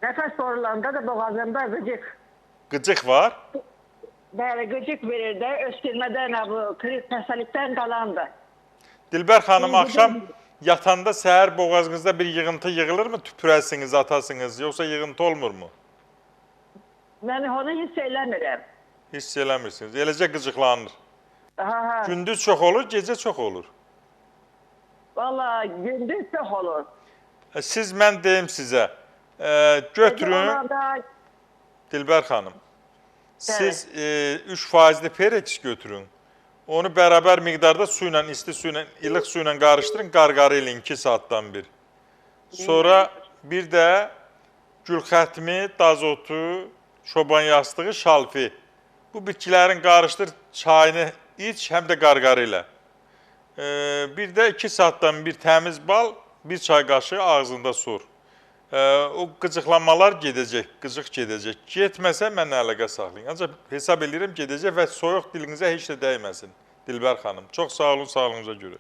Nefes borulanda da boğazımda gıcık. Qıcıq var. Böyle gıcık verir de öskürmeden bu kriz hastalıktan kalandı. Dilbər xanım, Şimdi axşam gidin. yatanda səhər boğazınızda bir yığıntı yığılırmı? Tüpürəsiniz, atasınız, yoxsa yığıntı olmurmu? Ben onu hiç eləmirəm. Hiss eləmirsiniz. Eləcə qıcıqlanır. Ha. Gündüz çox olur, gecə çox olur. Vallahi gündüz çok olur. Siz, mən deyim sizə, götürün, Ona da Dilbər xanım, siz 3%li Perex götürün. Onu bərabər miqdarda su ilə, isti su ilə, ilıq su ilə qarışdırın, qarqarı ilə 2 saatdan bir. Sonra bir də gülxətmi, dazotu, çoban yastığı, şalfi. Bu bitkilərin qarışdır, çayını iç, həm də qarqarı ilə. Bir də 2 saatdan bir təmiz bal, bir çay qaşığı ağzında sur. O qıcıqlanmalar gedəcək, qıcıq gedəcək. Getməsə mənlə əlaqə saxlayın. Ancaq hesab edirəm gedəcək və soyuq dilinizə heç də dəyməsin. Dilbər xanım, çox sağ olun, sağlığınıza görə.